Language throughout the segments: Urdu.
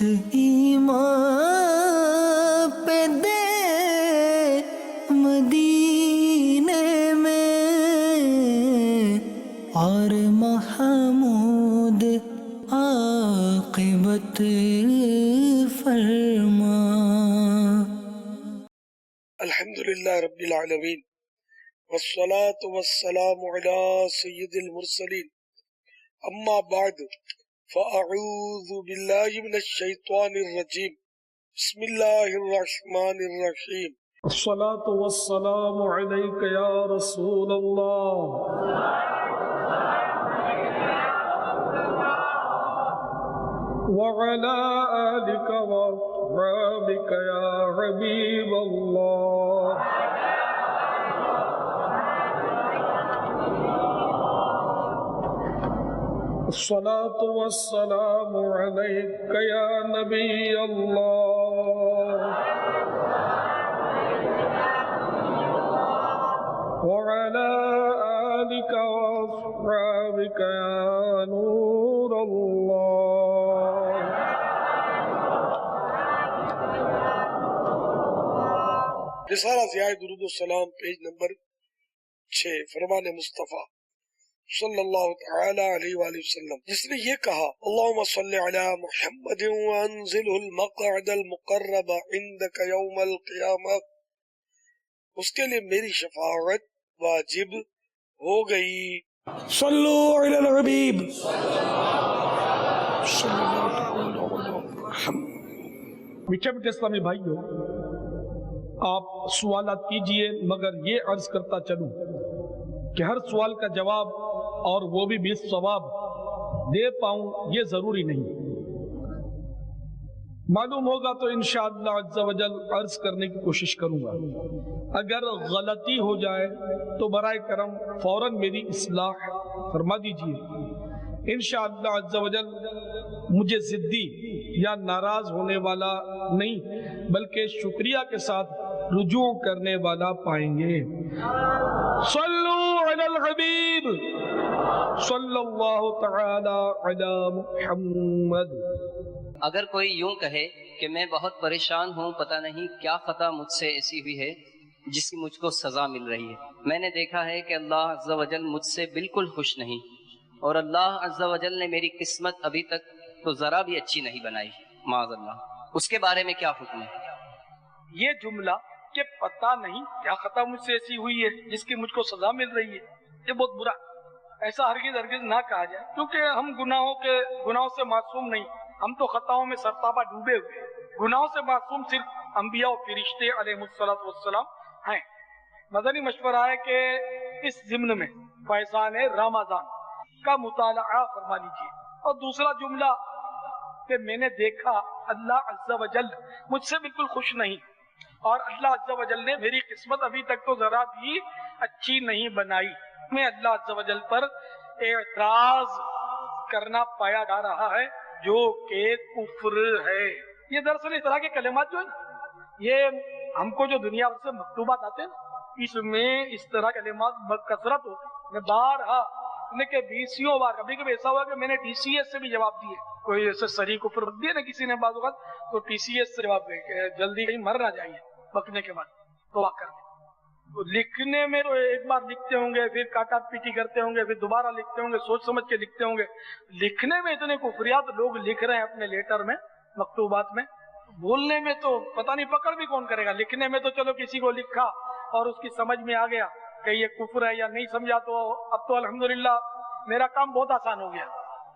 موت ایمان پہ دے مدینے میں، اور محمود عاقبت فرما۔ الحمدللہ رب العالمین، والصلاة والسلام علی سید المرسلین، اما بعد فاعوذ باللہ من الشیطان الرجیم، بسم اللہ الرحمن الرحیم۔ الصلاة والسلام علیک یا رسول اللہ، وعلى آلك وأصحابك يا حبيب الله۔ الصلاة والسلام عليك يا نبي الله، وعلى آلك وأصحابك يا نور الله۔ رسالہ ضیاء درود السلام، پیج نمبر 6، فرمان مصطفیٰ صلی اللہ تعالی علیہ وآلہ وسلم، جس نے یہ کہا اللہم صلی علی محمد وانزلہ المقعد المقرب عندک یوم القیامہ، اس کے لیے میری شفاعت واجب ہو گئی۔ صلو علی الحبیب صلی اللہ علیہ وسلم۔ میٹھے میٹھے اسلامی بھائیو، آپ سوالات کیجئے، مگر یہ عرض کرتا چلوں کہ ہر سوال کا جواب اور وہ بھی بالصواب دے پاؤں یہ ضروری نہیں۔ معلوم ہوگا تو انشاءاللہ عز و جل عرض کرنے کی کوشش کروں گا، اگر غلطی ہو جائے تو برائے کرم فوراً میری اصلاح فرما دیجئے۔ انشاءاللہ عز و جل مجھے ضدی یا ناراض ہونے والا نہیں، بلکہ شکریہ کے ساتھ رجوع کرنے والا پائیں گے۔ صلو علی الحبیب صلی اللہ تعالی علی محمد۔ اگر کوئی یوں کہے کہ میں بہت پریشان ہوں، پتہ نہیں کیا خطا مجھ سے ایسی ہوئی ہے جس کی مجھ کو سزا مل رہی ہے، میں نے دیکھا ہے کہ اللہ عز و جل مجھ سے بالکل خوش نہیں، اور اللہ عز و جل نے میری قسمت ابھی تک تو ذرا بھی اچھی نہیں بنائی، معاذ اللہ، اس کے بارے میں کیا حکم ہے؟ یہ جملہ کہ پتہ نہیں کیا خطا مجھ سے ایسی ہوئی ہے جس کی مجھ کو سزا مل رہی ہے، یہ بہت برا، ایسا ہرگز نہ کہا جائے، کیونکہ ہم گناہوں سے معصوم نہیں، ہم تو خطاؤں میں سرتابہ ڈوبے ہوئے، گناہوں سے معصوم صرف انبیاء و فرشتے علیہ السلام ہیں۔ مدنی مشورہ ہے کہ اس ضمن میں فیضان رمضان کا مطالعہ فرما لیجیے۔ اور دوسرا جملہ کہ میں نے دیکھا اللہ عز و جل مجھ سے بالکل خوش نہیں، اور اللہ عز و جل نے میری قسمت ابھی تک تو ذرا بھی اچھی نہیں بنائی، میں اللہ عز و جل پر اعتراض کرنا پایا جا رہا ہے جو کہ کفر ہے۔ یہ دراصل اس طرح کے کلمات جو ہیں یہ ہم کو جو دنیا بھر سے مکتوبات آتے ہیں اس میں اس طرح کلمات بکثرت ہوتے ہیں۔ میں بارہا کہ 20 بار کبھی کبھی ایسا ہوا کہ میں نے ٹی سی ایس سے بھی جواب دیے، کوئی ایسے صریح کفر دیا نا کسی نے بعض اوقات، تو ٹی سی ایس سے جواب دے کہ جلدی کہیں مر نہ جائیے بکنے کے بعد توبہ کر دیں۔ تو لکھنے میں تو ایک بار لکھتے ہوں گے، پھر کاٹا پیٹی کرتے ہوں گے، پھر دوبارہ لکھتے ہوں گے، سوچ سمجھ کے لکھتے ہوں گے۔ لکھنے میں اتنے کفریات لوگ لکھ رہے ہیں اپنے لیٹر میں، مکتوبات میں، بولنے میں تو پتہ نہیں پکڑ بھی کون کرے گا۔ لکھنے میں تو چلو کسی کو لکھا اور اس کی سمجھ میں آ گیا کہ یہ کفر ہے یا نہیں سمجھا، تو اب تو الحمدللہ میرا کام بہت آسان ہو گیا۔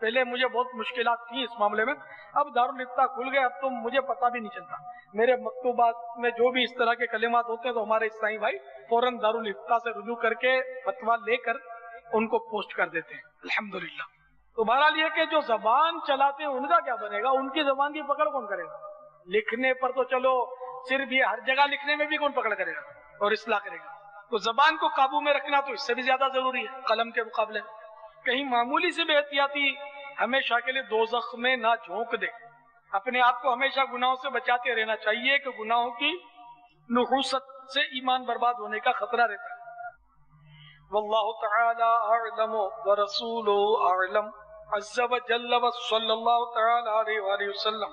پہلے مجھے بہت مشکلات تھیں اس معاملے میں، اب دارالفتہ کھل گئے، اب تو مجھے پتہ بھی نہیں چلتا۔ میرے مکتوبات میں جو بھی اس طرح کے کلمات ہوتے ہیں تو ہمارے اسلامی بھائی فوراً دارالفتہ سے رجوع کر کے فتویٰ لے کر ان کو پوسٹ کر دیتے ہیں الحمدللہ۔ تو بہرحال یہ کہ جو زبان چلاتے ہیں ان کا کیا بنے گا، ان کی زبان کی پکڑ کون کرے گا؟ لکھنے پر تو چلو صرف یہ ہر جگہ لکھنے میں بھی کون پکڑ کرے گا اور اصلاح کرے گا، تو زبان کو قابو میں رکھنا تو اس سے بھی زیادہ ضروری ہے قلم کے مقابلے۔ کہیں معمولی سے بے احتیاطی ہمیشہ کے لیے دوزخ میں نہ جھونک دے، اپنے آپ کو ہمیشہ گناہوں سے بچاتے رہنا چاہیے کہ گناہوں کی نحوست سے ایمان برباد ہونے کا خطرہ رہتا ہے۔ واللہ تعالی اعلم ورسولہ اعلم عز و جل و صلی اللہ تعالی علیہ وآلہ وسلم۔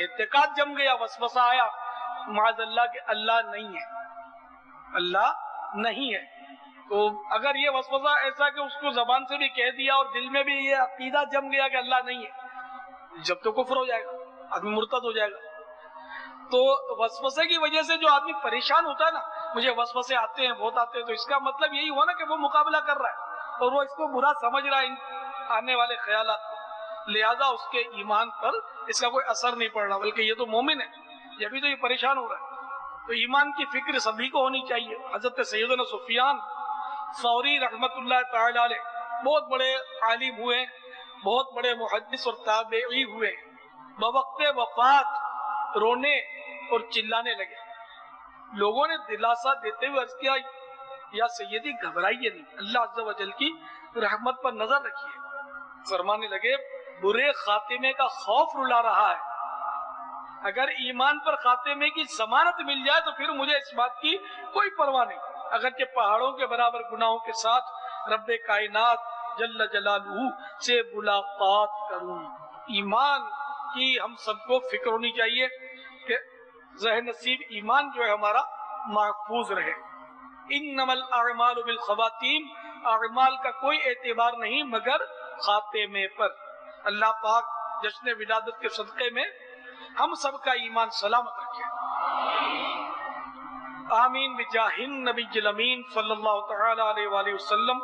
اعتقاد جم گیا، وسوسہ آیا معاذ اللہ کہ اللہ نہیں ہے، اللہ نہیں ہے، تو اگر یہ وسوسہ ایسا کہ اس کو زبان سے بھی کہہ دیا اور دل میں بھی یہ عقیدہ جم گیا کہ اللہ نہیں ہے، جب تو کفر ہو جائے گا، آدمی مرتد ہو جائے گا۔ تو وسوسے کی وجہ سے جو آدمی پریشان ہوتا ہے نا، مجھے وسوسے آتے ہیں، بہت آتے ہیں، تو اس کا مطلب یہی ہوا نا کہ وہ مقابلہ کر رہا ہے اور وہ اس کو برا سمجھ رہا ہے ان آنے والے خیالات کو، لہذا اس کے ایمان پر اس کا کوئی اثر نہیں پڑ رہا، بلکہ یہ تو مومن ہے، یہ بھی تو یہ پریشان ہو رہا ہے۔ تو ایمان کی فکر سبھی کو ہونی چاہیے۔ حضرت سیدنا سفیان ثوری رحمت اللہ تعالی علیہ بہت بڑے عالم ہوئے، بہت بڑے محدث اور تابعی ہوئے، بوقت وفات رونے اور چلانے لگے۔ لوگوں نے دلاسا دیتے ہوئے عرض کیا، یا سیدی گھبرائیے نہیں، اللہ عز و جل کی رحمت پر نظر رکھیے۔ فرمانے لگے برے خاتمے کا خوف رلا رہا ہے، اگر ایمان پر خاتمے کی ضمانت مل جائے تو پھر مجھے اس بات کی کوئی پرواہ نہیں، اگرچہ پہاڑوں کے برابر گناہوں کے ساتھ رب کائنات جل جلالہ سے ملاقات کروں۔ ایمان کی ہم سب کو فکر ہونی چاہیے کہ ذہن نصیب ایمان جو ہے ہمارا محفوظ رہے۔ انما الاعمال بالخواتیم، اعمال کا کوئی اعتبار نہیں مگر خاتمے پر۔ اللہ پاک جشن ولادت کے صدقے میں ہم سب کا ایمان سلامت رکھے، آمین بجاہ النبی الامین صلی اللہ تعالی علیہ وآلہ وسلم۔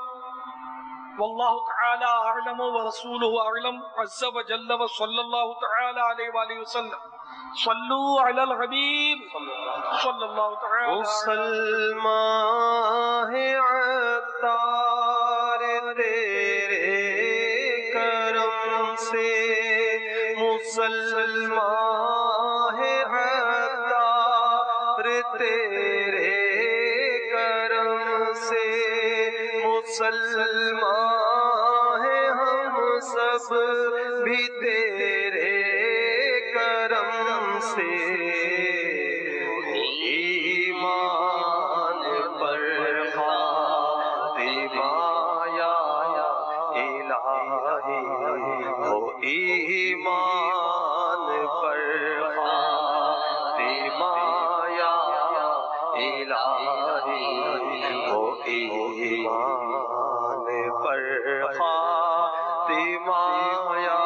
واللہ تعالی اعلم ورسولہ اعلم عز وجل وصلی اللہ تعالی علیہ وآلہ وسلم۔ صلو علی الحبیب صلی اللہ تعالی مسلمان ہے عطار تیرے کرم سے، مسلمان ہے عطار تیرے کرم سے، مسلمان ہے ہم سب بھی تیرے کرم سے، ایمان پر خاتمہ یا الہی ہو، ایمان پر خاتمہ یا الہی ہو، ایمان پر خاتمہ یا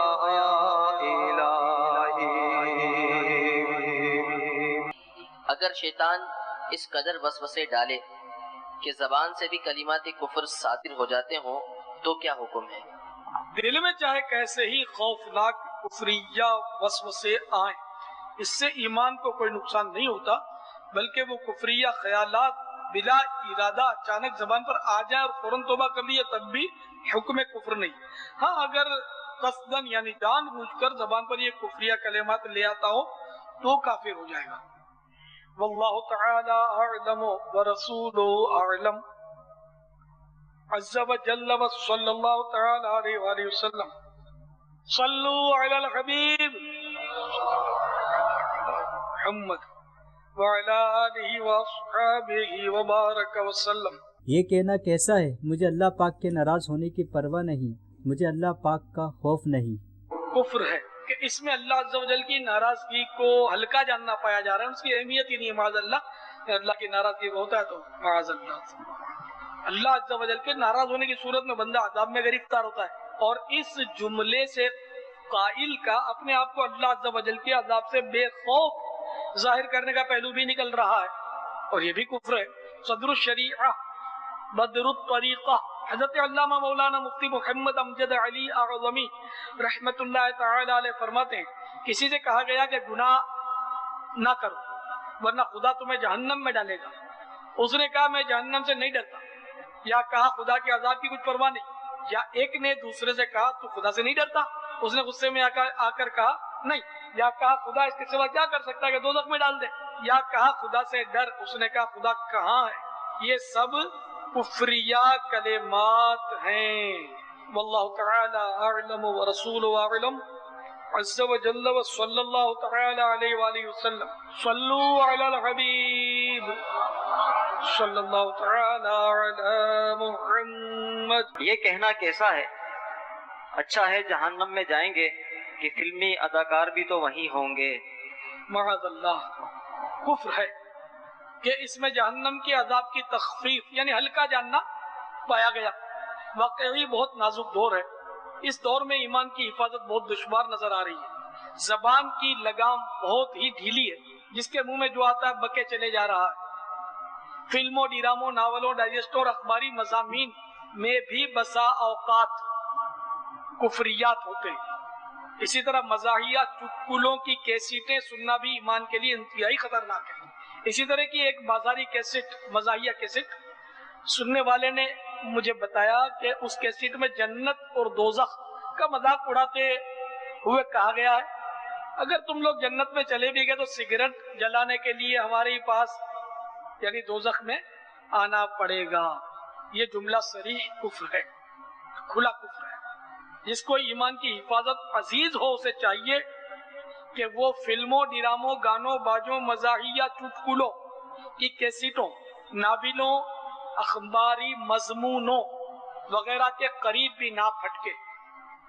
اگر شیطان اس قدر وسوسے ڈالے کہ زبان سے بھی کلمات کفر صادر ہو جاتے ہوں تو کیا حکم ہے؟ دل میں چاہے کیسے ہی خوفناک کفریہ وسوسے آئیں، اس سے ایمان کو کوئی نقصان نہیں ہوتا، بلکہ وہ کفریہ خیالات بلا ارادہ اچانک زبان پر آ جائیں اور فوراً توبہ کر لیے تب بھی حکم کفر نہیں۔ ہاں اگر قصدن یعنی جان بوجھ کر زبان پر یہ کفریہ کلمات لے آتا ہو تو کافر ہو جائے گا۔ واللہ تعالی اعلم ورسولہ اعلم عز وجل وصلی اللہ تعالی علیہ وآلہ وسلم۔ صلو علی الحبیب محمد وعلی آلہ واصحابہ وبارک وسلم۔ یہ کہنا کیسا ہے، مجھے اللہ پاک کے ناراض ہونے کی پرواہ نہیں، مجھے اللہ پاک کا خوف نہیں۔ کفر ہے کہ اس میں اللہ عز و جل کی ناراضگی کو ہلکا جاننا پایا جا رہا ہے، اس کی اہمیت ہی نہیں ہے معاذ اللہ۔ اللہ کی ناراضگی ہوتا ہے تو معاذ اللہ، اللہ عز و جل کے ناراض ہونے کی صورت میں بندہ عذاب میں گرفتار ہوتا ہے، اور اس جملے سے قائل کا اپنے آپ کو اللہ عز و جل کے عذاب سے بے خوف ظاہر کرنے کا پہلو بھی نکل رہا ہے، اور یہ بھی کفر ہے۔ صدر الشریعہ بدر الطریقہ حضرت علامہ مولانا مفتی محمد امجد علی اعظمی رحمت اللہ تعالی علیہ فرماتے ہیں، کسی سے کہا گیا کہ گناہ نہ کرو ورنہ خدا تمہیں جہنم میں ڈالے گا، اس نے کہا میں جہنم سے نہیں ڈرتا، یا کہا خدا کے عذاب کی کچھ پرواہ نہیں، یا ایک نے دوسرے سے کہا تو خدا سے نہیں ڈرتا، اس نے غصے میں آ کر کہا نہیں، یا کہا خدا اس کے سوا کیا کر سکتا ہے کہ دوزخ میں ڈال دے، یا کہا خدا سے ڈر، اس نے کہا خدا کہاں ہے۔ یہ سب کفریہ کلمات ہیں۔ واللہ تعالی اعلم ورسولہ اعلم عز وجل وصلی اللہ تعالی علیہ وآلہ وسلم۔ صلو علی الحبیب صلی اللہ تعالی علی محمد۔ یہ کہنا کیسا ہے، اچھا ہے جہنم میں جائیں گے کہ فلمی اداکار بھی تو وہی ہوں گے۔ معاذ اللہ، کفر ہے کہ اس میں جہنم کے عذاب کی تخفیف یعنی ہلکا جاننا پایا گیا۔ واقعی بہت نازک دور ہے، اس دور میں ایمان کی حفاظت بہت دشوار نظر آ رہی ہے۔ زبان کی لگام بہت ہی ڈھیلی ہے، جس کے منہ میں جو آتا ہے بکے چلے جا رہا ہے۔ فلموں، ڈراموں، ناولوں، ڈائجسٹوں اور اخباری مضامین میں بھی بسا اوقات کفریات ہوتے ہیں۔ اسی طرح مزاحیہ چٹکلوں کی کیسٹیں سننا بھی ایمان کے لیے انتہائی خطرناک ہے۔ اسی طرح کی ایک بازاری کیسٹ، مزاحیہ کیسٹ، سننے والے نے مجھے بتایا کہ اس کیسٹ میں جنت اور دوزخ کا مذاق اڑاتے ہوئے کہا گیا ہے اگر تم لوگ جنت میں چلے بھی گئے تو سگریٹ جلانے کے لیے ہمارے پاس یعنی دوزخ میں آنا پڑے گا۔ یہ جملہ صریح کفر ہے، کھلا کفر ہے۔ جس کو ایمان کی حفاظت عزیز ہو اسے چاہیے کہ وہ فلموں، ڈراموں، گانوں، باجوں، مزاحیہ چٹکلوں کی کیسٹوں، ناولوں، اخباری مضمونوں وغیرہ کے قریب بھی نہ پھٹکے۔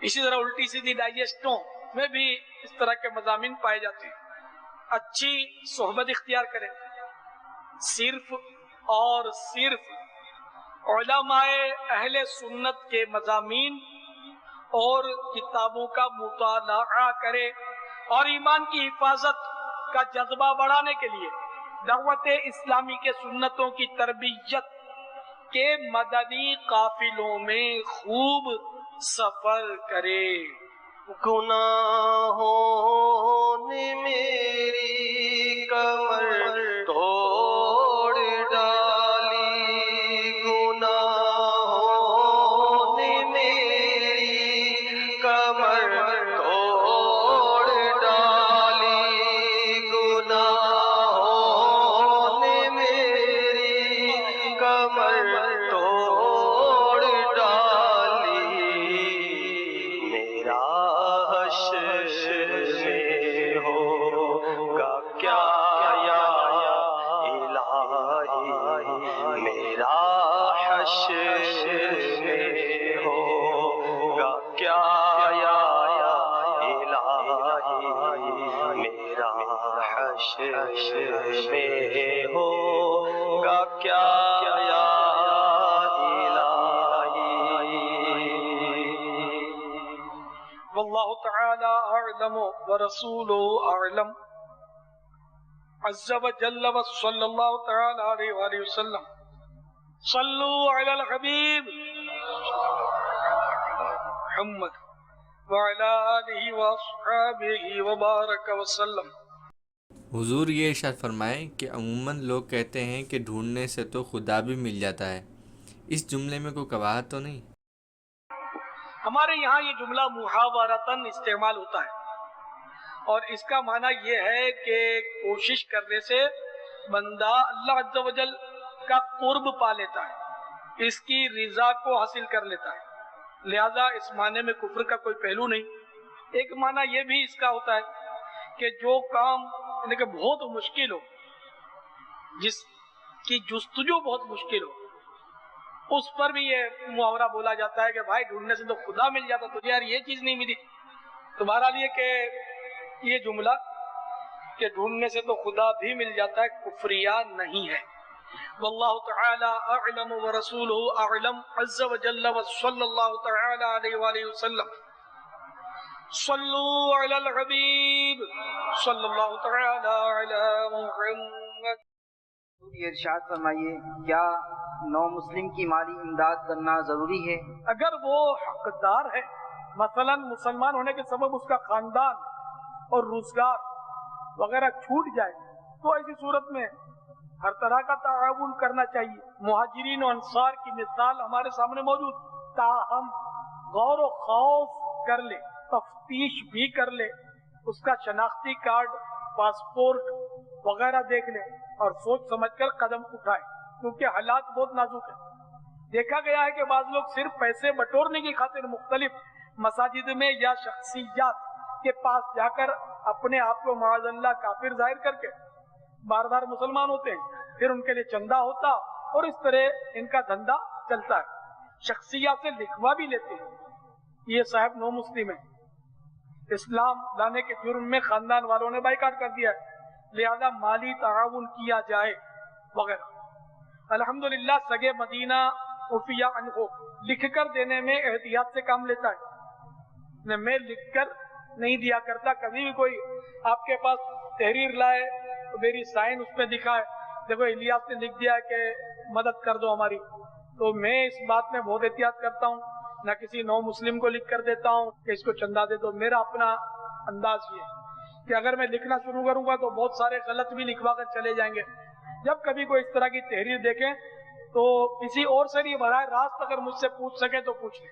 اسی طرح الٹی سیدھی ڈائجسٹوں میں بھی اس طرح کے مضامین پائے جاتے ہیں۔ اچھی صحبت اختیار کریں، صرف اور صرف علماء اہل سنت کے مضامین اور کتابوں کا مطالعہ کرے، اور ایمان کی حفاظت کا جذبہ بڑھانے کے لیے دعوت اسلامی کے سنتوں کی تربیت کے مدنی قافلوں میں خوب سفر کرے۔ گناہوں نے میری کمر توڑ ڈالی، گناہوں نے میری کمر توڑ ڈالی، گناہوں نے میری کمر توڑ ڈالی، میرا حشر میں ہوگا کیا یا الہی، میرا حشر میں ہوگا کیا یا الہی، میرا حشر میں ہوگا کیا یا واللہ تعالی اعلم ورسولہ اعلم عز وجل وصلی اللہ تعالی علیہ وآلہ وسلم۔ صلو علی الحبیب محمد وعلی آلہ واصحابہ وبارک وسلم۔ حضور یہ ارشاد فرمائیں کہ عموماً لوگ کہتے ہیں کہ ڈھونڈنے سے تو خدا بھی مل جاتا ہے، اس جملے میں کوئی قباحت تو نہیں؟ ہمارے یہاں یہ جملہ محاورتاً استعمال ہوتا ہے، اور اس کا معنی یہ ہے کہ کوشش کرنے سے بندہ اللہ عز و جل کا قرب پا لیتا ہے، اس کی رضا کو حاصل کر لیتا ہے، لہذا اس معنی میں کفر کا کوئی پہلو نہیں۔ ایک معنی یہ بھی اس کا ہوتا ہے کہ جو کام یعنی کہ بہت مشکل ہو، جس کی جستجو بہت مشکل ہو، اس پر بھی یہ محاورہ بولا جاتا ہے کہ بھائی ڈھونڈنے سے تو خدا مل جاتا، تجھے یار یہ چیز نہیں ملی۔ تمہارا لیے کہ یہ جملہ کہ ڈھونڈنے سے تو خدا بھی مل جاتا ہے کفریہ نہیں ہے۔ واللہ تعالی اعلم ورسولہ اعلم عز وجل وصلی اللہ تعالی علیہ وآلہ وسلم۔ صلو علی الحبیب صلی اللہ تعالی علی محمد۔ یہ ارشاد فرمائیے، کیا نو مسلم کی مالی امداد کرنا ضروری ہے؟ اگر وہ حقدار ہے، مثلا مسلمان ہونے کے سبب اس کا خاندان اور روزگار وغیرہ چھوٹ جائے، تو ایسی صورت میں ہر طرح کا تعاون کرنا چاہیے۔ مہاجرین و انصار کی مثال ہمارے سامنے موجود، تاہم غور و خوف کر لے، تفتیش بھی کر لے، اس کا شناختی کارڈ، پاسپورٹ وغیرہ دیکھ لے اور سوچ سمجھ کر قدم اٹھائے، کیونکہ حالات بہت نازک ہیں۔ دیکھا گیا ہے کہ بعض لوگ صرف پیسے بٹورنے کی خاطر مختلف مساجد میں یا شخصیات کے پاس جا کر اپنے آپ کو معاذ اللہ کافر ظاہر کر کے بار بار مسلمان ہوتے ہیں، پھر ان کے لیے چندہ ہوتا اور اس طرح ان کا دھندا چلتا ہے۔ شخصیات سے لکھوا بھی لیتے ہیں، یہ صاحب نو مسلم ہے، اسلام لانے کے جرم میں خاندان والوں نے بائیکاٹ کر دیا ہے، لہذا مالی تعاون کیا جائے وغیرہ۔ الحمدللہ سگے مدینہ عفیہ عنہ لکھ کر دینے میں احتیاط سے کام لیتا ہے، میں لکھ کر نہیں دیا کرتا۔ کبھی بھی کوئی آپ کے پاس تحریر لائے تو میری سائن اس میں دکھائے، دیکھو الیاس نے لکھ دیا کہ مدد کر دو ہماری، تو میں اس بات میں بہت احتیاط کرتا ہوں، نہ کسی نو مسلم کو لکھ کر دیتا ہوں کہ اس کو چندہ دے دو۔ میرا اپنا انداز یہ ہے کہ اگر میں لکھنا شروع کروں گا تو بہت سارے غلط بھی لکھوا کر چلے جائیں گے۔ جب کبھی کوئی اس طرح کی تحریر دیکھیں تو کسی اور سے نہیں، براہ راست اگر مجھ سے پوچھ سکے تو پوچھ لیں،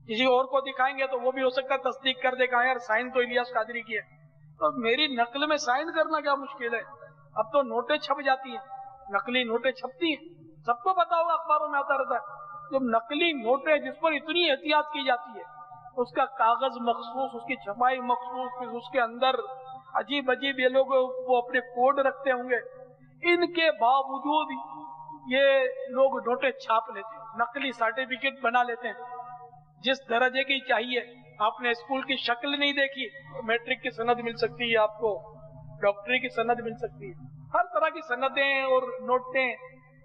کسی اور کو دکھائیں گے تو وہ بھی ہو سکتا ہے تصدیق کر دے کہ یار سائن تو الیاس قادری کی ہے، تو میری نقل میں سائن کرنا کیا مشکل ہے؟ اب تو نوٹیں چھپ جاتی ہیں، نقلی نوٹیں چھپتی ہیں، سب کو پتا ہوگا، اخباروں میں آتا رہتا ہے۔ جب نقلی نوٹیں جس پر اتنی احتیاط کی جاتی ہے، اس کا کاغذ مخصوص، اس کی چھپائی مخصوص، پھر اس کے اندر عجیب عجیب یہ لوگ وہ اپنے کوڈ رکھتے ہوں گے، ان کے باوجود یہ لوگ نوٹیں چھاپ لیتے ہیں، نقلی سرٹیفکیٹ بنا لیتے ہیں جس درجے کی چاہیے۔ آپ نے اسکول کی شکل نہیں دیکھی، میٹرک کی سند مل سکتی ہے آپ کو، ڈاکٹری کی سند مل سکتی ہے، ہر طرح کی سندیں اور نوٹیں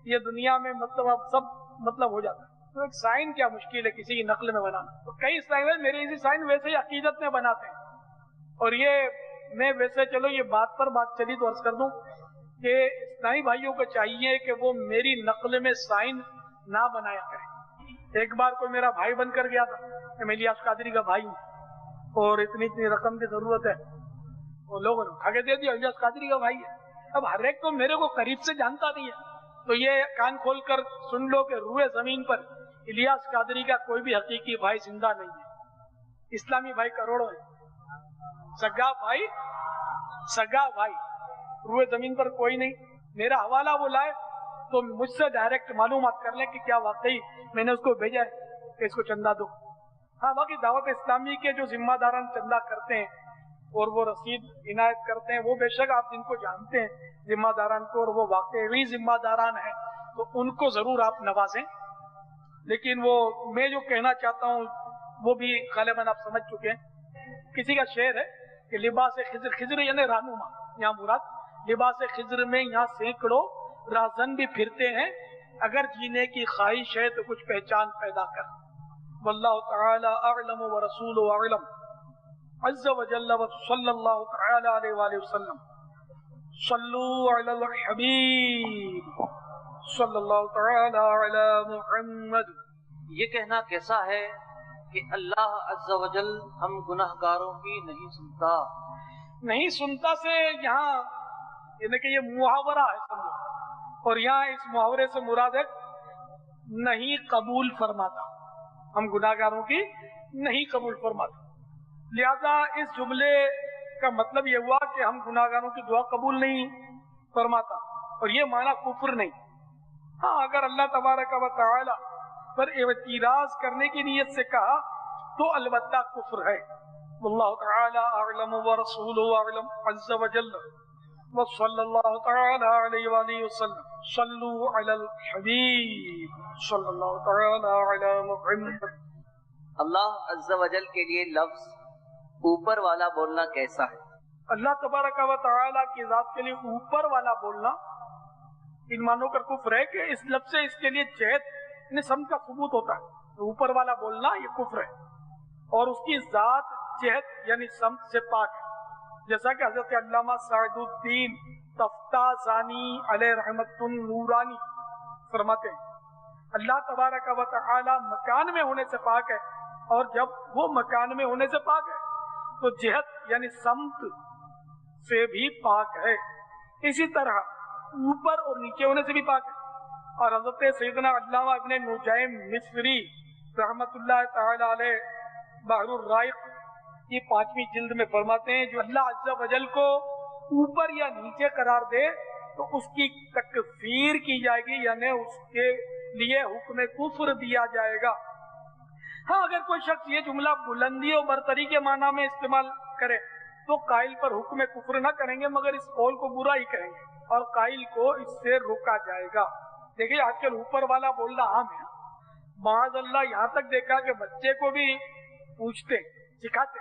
یہ دنیا میں مطلب اب سب مطلب ہو جاتا ہے۔ تو ایک سائن کیا مشکل ہے کسی کی نقل میں بنانا؟ تو کئی سائن میرے اسی سائن ویسے ہی عقیدت میں بناتے ہیں، اور یہ میں ویسے چلو یہ بات پر بات چلی تو عرض کر دوں کہ اسلامی بھائیوں کو چاہیے کہ وہ میری نقل میں سائن نہ بنایا کریں۔ ایک بار کوئی میرا بھائی بن کر گیا تھا کہ میں الیاس قادری کا بھائی ہوں اور اتنی اتنی رقم کی ضرورت ہے، وہ لوگوں نے اٹھا کے دے دیا الیاس قادری کا بھائی ہے۔ اب ہر ایک تو میرے کو قریب سے جانتا نہیں ہے، تو یہ کان کھول کر سن لو کہ روئے زمین پر الیاس قادری کا کوئی بھی حقیقی بھائی زندہ نہیں ہے، اسلامی بھائی کروڑوں ہیں، سگا بھائی روئے زمین پر کوئی نہیں۔ میرا حوالہ وہ لائے تو مجھ سے ڈائریکٹ معلومات کر لیں کہ کیا واقعی میں نے اس کو بھیجا ہے کہ اس کو چندہ دو۔ ہاں باقی دعوت اسلامی کے جو ذمہ داران چندہ کرتے ہیں اور وہ رسید عنایت کرتے ہیں، وہ بے شک آپ جن کو جانتے ہیں ذمہ داران کو، اور وہ واقعی ذمہ داران ہیں، تو ان کو ضرور آپ نوازیں۔ لیکن وہ میں جو کہنا چاہتا ہوں وہ بھی غالباً آپ سمجھ چکے ہیں۔ کسی کا شعر ہے کہ لباس خضر، خضر یعنی رہنما، یہاں مراد لباس خضر میں یہاں سینکڑوں راہزن بھی پھرتے ہیں، اگر جینے کی خواہش ہے تو کچھ پہچان پیدا کر۔ واللہ تعالی اعلم ورسولہ اعلم عز وجل وصلی اللہ تعالی علیہ وآلہ وسلم۔ صلو علی الحبیب صلی اللہ تعالی علی محمد۔ یہ کہنا کیسا ہے کہ اللہ عز و جل ہم گناہگاروں کی نہیں سنتا؟ نہیں سنتا سے یہاں یعنی کہ یہ محاورہ ہے سمجھو، اور یہاں اس محاورے سے مراد ہے نہیں قبول فرماتا، ہم گناہگاروں کی نہیں قبول فرماتا۔ لہذا اس جملے کا مطلب یہ ہوا کہ ہم گناہگاروں کی دعا قبول نہیں فرماتا، اور یہ معنی کفر نہیں۔ ہاں اگر اللہ تبارک و تعالی پر اعتراض کرنے کی نیت سے کہا تو البتہ کفر ہے۔ واللہ تعالی اعلم ورسولہ اعلم عز وجل وصلی اللہ تعالی علیہ وآلہ وسلم۔ صلو علی الحبیب صلی اللہ تعالی علی محمد۔ اللہ عز و جل کے لیے لفظ اوپر والا بولنا کیسا ہے؟ اللہ تبارک و تعالی کی ذات کے لیے اوپر والا بولنا ان معنوں کا کفر ہے کہ اس لفظ سے اس کے لیے جہت یعنی سمت کا ثبوت ہوتا ہے، اوپر والا بولنا یہ کفر ہے، اور اس کی ذات جہت یعنی سمت سے پاک ہے، جیسا کہ حضرت علامہ سعد الدین تفتازانی علیہ رحمت النورانی فرماتے ہیں اللہ تبارک و تعالی مکان میں ہونے سے پاک ہے، اور جب وہ مکان میں ہونے سے پاک ہے تو جہت یعنی سمت سے بھی پاک ہے، اسی طرح اوپر اور نیچے ہونے سے بھی پاک ہے۔ اور حضرت سیدنا علامہ ابن نجیم مصری رحمت اللہ تعالی علیہ بحر الرائق کی 5ویں جلد میں فرماتے ہیں جو اللہ عز و جل کو اوپر یا نیچے قرار دے تو اس کی تکفیر کی جائے گی، یعنی اس کے لیے حکم کفر دیا جائے گا۔ ہاں اگر کوئی شخص یہ جملہ بلندی اور برتری کے معنی میں استعمال کرے تو قائل پر حکم کفر نہ کریں گے، مگر اس قول کو برا ہی کہیں گے اور قائل کو اس سے روکا جائے گا۔ دیکھیے آج کل اوپر والا بولنا عام ہے، معاذ اللہ یہاں تک دیکھا کہ بچے کو بھی پوچھتے سکھاتے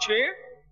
6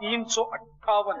358,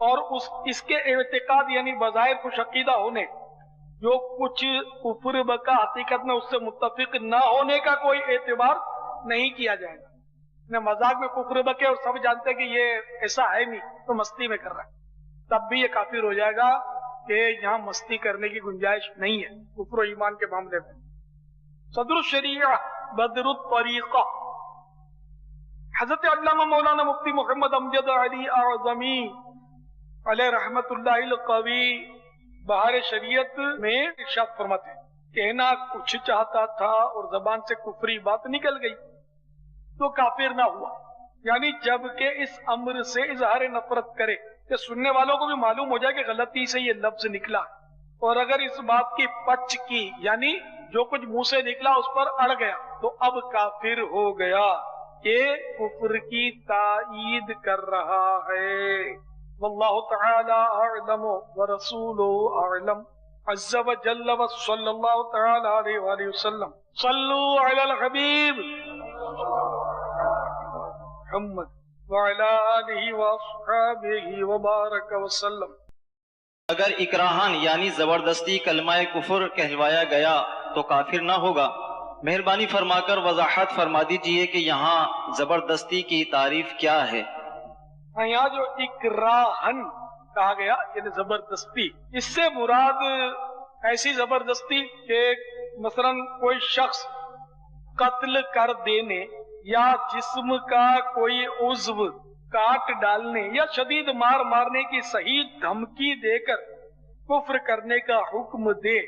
اور اس کے اعتقاد یعنی بظاہر خوش عقیدہ ہونے جو کچھ کفر بکا حقیقت میں اس سے متفق نہ ہونے کا کوئی اعتبار نہیں کیا جائے گا. مذاق میں کفر بکے اور سب جانتے ہیں کہ یہ ایسا ہے نہیں تو مستی میں کر رہا ہے, تب بھی یہ کافر ہو جائے گا کہ یہاں مستی کرنے کی گنجائش نہیں ہے کفر و ایمان کے معاملے میں. صدر الشریعہ بدر الطریقہ حضرت علامہ مولانا مفتی محمد امجد علی اعظمی علیہ رحمت اللہ القوی بہار شریعت میں ارشاد فرماتے ہیں, کہنا کچھ چاہتا تھا اور زبان سے کفری بات نکل گئی تو کافر نہ ہوا. یعنی جب کہ اس امر سے اظہار نفرت کرے کہ سننے والوں کو بھی معلوم ہو جائے کہ غلطی سے یہ لفظ نکلا, اور اگر اس بات کی پچ کی یعنی جو کچھ منہ سے نکلا اس پر اڑ گیا تو اب کافر ہو گیا, یہ کفر کی تائید کر رہا ہے. واللہ تعالی اعلم ورسولہ اعلم عز وجل وصلی اللہ تعالی علیہ وآلہ وسلم. صلو علی الحبیب محمد وعلی آلہ واصحابہ وبارک وسلم. اگر اکراہن یعنی زبردستی کلمہ کفر کہلوایا گیا تو کافر نہ ہوگا. مہربانی فرما کر وضاحت فرما دیجئے کہ یہاں زبردستی کی تعریف کیا ہے؟ یہاں جو اکراہن کہا گیا یعنی زبردستی, اس سے مراد ایسی زبردستی کہ مثلا کوئی شخص قتل کر دینے یا جسم کا کوئی عضو کاٹ ڈالنے یا شدید مار مارنے کی صحیح دھمکی دے کر کفر کرنے کا حکم دے,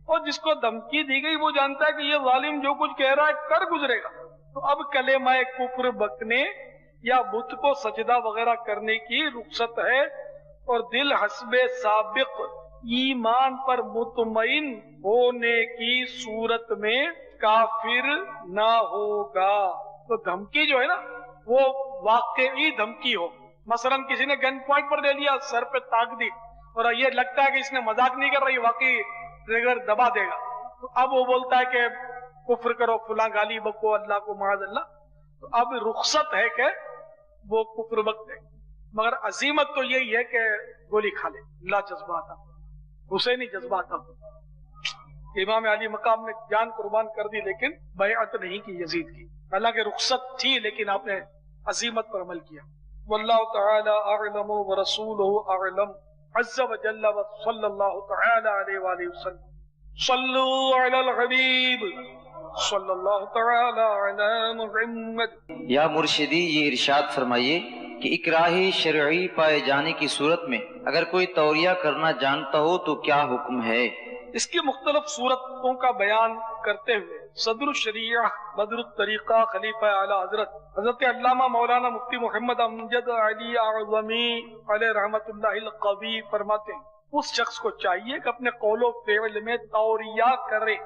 اور جس کو دھمکی دی گئی وہ جانتا ہے کہ یہ ظالم جو کچھ کہہ رہا ہے کر گزرے گا, تو اب کلمہ کفر بکنے یا بت کو سجدہ وغیرہ کرنے کی رخصت ہے, اور دل حسب سابق ایمان پر مطمئن ہونے کی صورت میں کافر نہ ہوگا. تو دھمکی جو ہے نا وہ واقعی دھمکی ہو, مثلا کسی نے گن پوائنٹ پر لے لیا, سر پہ تاک دی اور یہ لگتا ہے کہ اس نے مذاق نہیں کر رہا, یہ واقعی ٹریگر دبا دے گا, تو اب وہ بولتا ہے کہ کفر کرو فلاں گالی بکو اللہ کو معاذ اللہ, تو اب رخصت ہے کہ وہ کفر بک دے. مگر عزیمت تو یہی ہے کہ گولی کھا لے, لا جذبہ آتا, حسینی جذبہ آتا. امام علی مقام نے جان قربان کر دی لیکن بیعت نہیں کی یزید کی, حالانکہ رخصت تھی لیکن آپ نے عزیمت پر عمل کیا. واللہ تعالی اعلم ورسولہ اعلم عز وجل وصلی اللہ تعالی علیہ وآلہ وسلم. صلو علی الحبیب صلی اللہ تعالی علی محمد. یا مرشدی یہ ارشاد فرمائیے کہ اکراہ شرعی پائے جانے کی صورت میں اگر کوئی توریہ کرنا جانتا ہو تو کیا حکم ہے؟ اس کی مختلف صورتوں کا بیان کرتے ہوئے صدر الشریعہ بدر الطریقہ خلیفہ اعلیٰ حضرت علامہ مولانا مفتی محمد امجد علی اعظمی علیہ رحمت اللہ القوی فرماتے ہیں, اس شخص کو چاہیے کہ اپنے قول و فعل میں توریہ کرے,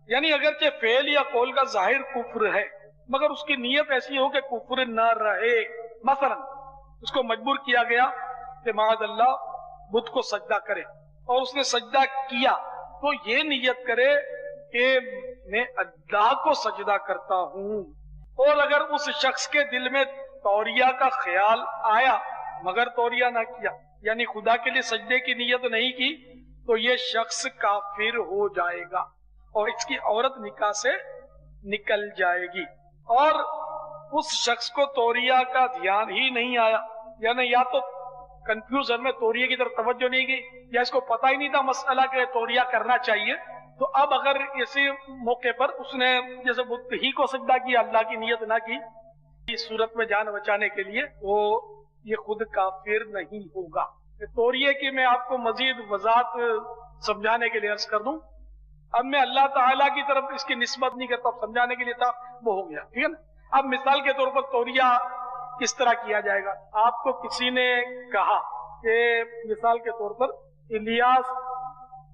یعنی اگرچہ فعل یا قول کا ظاہر کفر ہے مگر اس کی نیت ایسی ہو کہ کفر نہ رہے. مثلا اس کو مجبور کیا گیا کہ معاذ اللہ بت کو سجدہ کرے اور اس نے سجدہ کیا, تو یہ نیت کرے کہ میں اللہ کو سجدہ کرتا ہوں. اور اگر اس شخص کے دل میں توریہ کا خیال آیا مگر توریہ نہ کیا, یعنی خدا کے لیے سجدے کی نیت نہیں کی, تو یہ شخص کافر ہو جائے گا اور اس کی عورت نکاح سے نکل جائے گی. اور اس شخص کو توریہ کا دھیان ہی نہیں آیا, یعنی یا تو کنفیوژن میں توریہ کی طرف توجہ نہیں گئی یا اس کو پتہ ہی نہیں تھا مسئلہ کہ توریہ کرنا چاہیے, تو اب اگر اسی موقع پر اس نے جیسے بت ہی کو سجدہ کیا اللہ کی نیت نہ کی اس صورت میں جان بچانے کے لیے, تو یہ خود کافر نہیں ہوگا. توریہ کی میں آپ کو مزید وضاحت سمجھانے کے لیے عرض کر دوں. اب میں اللہ تعالیٰ کی طرف اس کی نسبت نہیں کرتا, سمجھانے کے لیے تھا وہ ہو گیا, ٹھیک ہے نا. اب مثال کے طور پر توریہ کس طرح کیا جائے گا؟ آپ کو کسی نے کہا کہ مثال کے طور پر الیاس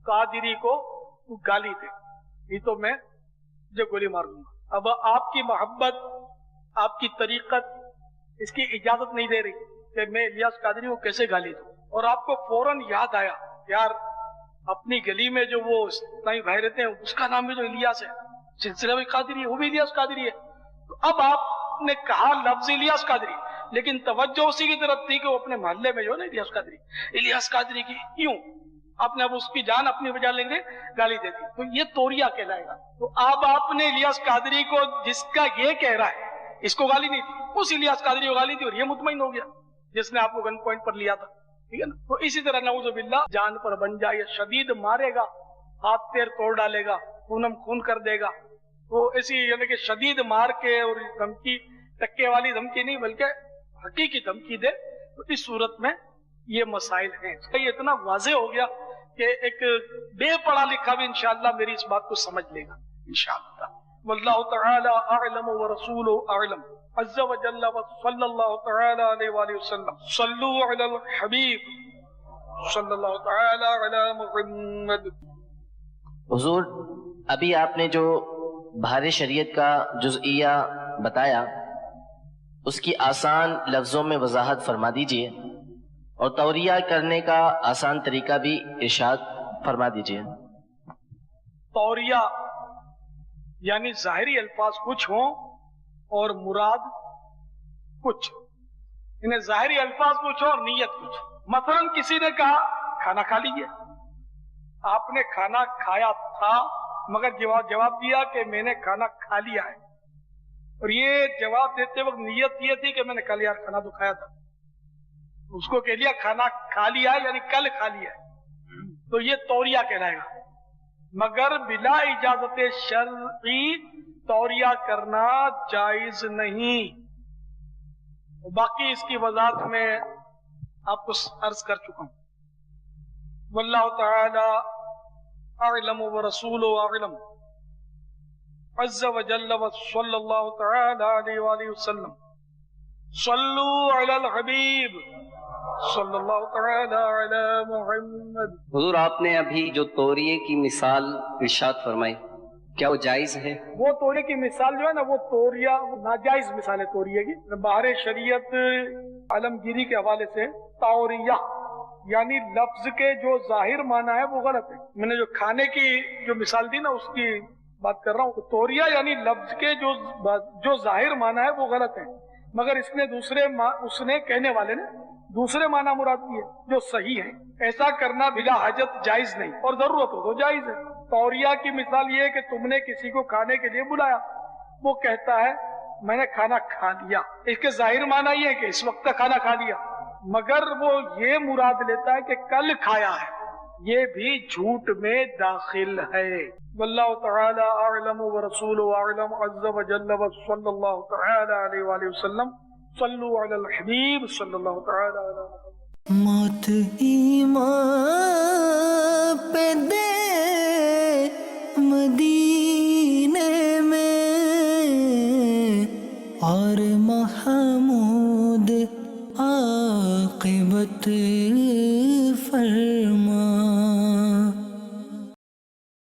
قادری کو گالی دے, یہ تو میں جو گولی مار دوں گا. اب آپ کی محبت آپ کی طریقت اس کی اجازت نہیں دے رہی کہ میں الیاس قادری کو کیسے گالی دوں, اور آپ کو فوراً یاد آیا یار اپنی گلی میں جو وہ اسلامی بھائی رہتے ہیں اس کا نام بھی جو الیاس ہے, سلسلہ بھی قادری ہے, وہ بھی الیاس قادری ہے. تو اب آپ نے کہا لفظ الیاس قادری, لیکن توجہ اسی کی طرف تھی کہ وہ اپنے محلے میں جو نا الیاس قادری کی یوں اپنے اب اس کی جان اپنی بجا لیں گے گالی دے دی، تو یہ توریا کہلائے گا۔ تو اب آپ نے الیاس قادری کو جس کا یہ کہہ رہا ہے اس کو گالی نہیں تھی، اس الیاس قادری کو گالی تھی اور یہ مطمئن ہو گیا جس نے آپ کو گن پوائنٹ پر لیا تھا، ٹھیک ہے نا۔ تو اسی طرح نعوذ باللہ جان پر بن جائے، شدید مارے گا، ہاتھ پیر توڑ ڈالے گا، خونم خون کر دے گا، تو ایسی یعنی کہ شدید مار کے اور دھمکی ٹکے والی دھمکی نہیں بلکہ حقیقی دھمکی دے، تو اس صورت میں یہ مسائل ہیں۔ اس کا یہ اتنا واضح ہو گیا کہ ایک بے پڑھا لکھا بھی انشاءاللہ میری اس بات کو سمجھ لے گا انشاءاللہ۔ واللہ تعالی اعلم ورسولہ اعلم عز وجل وصلی اللہ تعالی علیہ وآلہ وسلم۔ صلو علی الحبیب صلی اللہ تعالی علی محمد۔ حضور ابھی آپ نے جو بہار شریعت کا جزئیہ بتایا اس کی آسان لفظوں میں وضاحت فرما دیجئے، اور توریہ کرنے کا آسان طریقہ بھی ارشاد فرما دیجئے۔ توریہ یعنی ظاہری الفاظ کچھ ہوں اور مراد کچھ، انہیں ظاہری الفاظ کچھ اور نیت کچھ۔ مثلا کسی نے کہا کھانا کھا لیجئے، آپ نے کھانا کھایا تھا مگر جواب دیا کہ میں نے کھانا کھا لیا ہے، اور یہ جواب دیتے وقت نیت یہ تھی کہ میں نے کل یار کھانا تو کھایا تھا، اس کو کہہ لیا کھانا کھا لیا ہے یعنی کل کھا لیا ہے، تو یہ توریہ کہلائے گا۔ مگر بلا اجازت شرعی توریہ کرنا جائز نہیں، باقی اس کی وضاحت میں آپ کو عرض کر چکا ہوں۔ واللہ تعالی اعلم ورسولہ اعلم عز وجل وصلی اللہ تعالی علیہ وآلہ وسلم۔ صلو علی الحبیب صلی اللہ تعالی علی محمد۔ حضور آپ نے ابھی جو توریے کی مثال ارشاد فرمائی، کیا وہ جائز ہے؟ وہ توریے کی مثال جو ہے نا وہ توریہ ناجائز مثال ہے توریے کی۔ بہار شریعت عالمگیری کے حوالے سے توریہ یعنی لفظ کے جو ظاہر معنی ہے وہ غلط ہے۔ میں نے جو کھانے کی جو مثال دی نا اس کی بات کر رہا ہوں۔ توریہ یعنی لفظ کے جو ظاہر معنی ہے وہ غلط ہے، مگر اس نے اس نے کہنے والے نے دوسرے معنی مراد کیے جو صحیح ہے۔ ایسا کرنا بلا حاجت جائز نہیں، اور ضرورت ہو تو جائز ہے۔ توریہ کی مثال یہ ہے کہ تم نے کسی کو کھانے کے لیے بلایا، وہ کہتا ہے میں نے کھانا کھا لیا، اس کے ظاہر معنی یہ ہے کہ اس وقت کھانا کھا لیا، مگر وہ یہ مراد لیتا ہے کہ کل کھایا ہے، یہ بھی جھوٹ میں داخل ہے۔ واللہ تعالی اعلم ورسولہ اعلم عز وجل وصلی اللہ تعالی علیہ وآلہ وسلم۔ صلو علی الحبیب صلی اللہ تعالی علیہ وسلم۔ موت ایمان پہ دے مدینے میں، اور محمود عاقبت فرما۔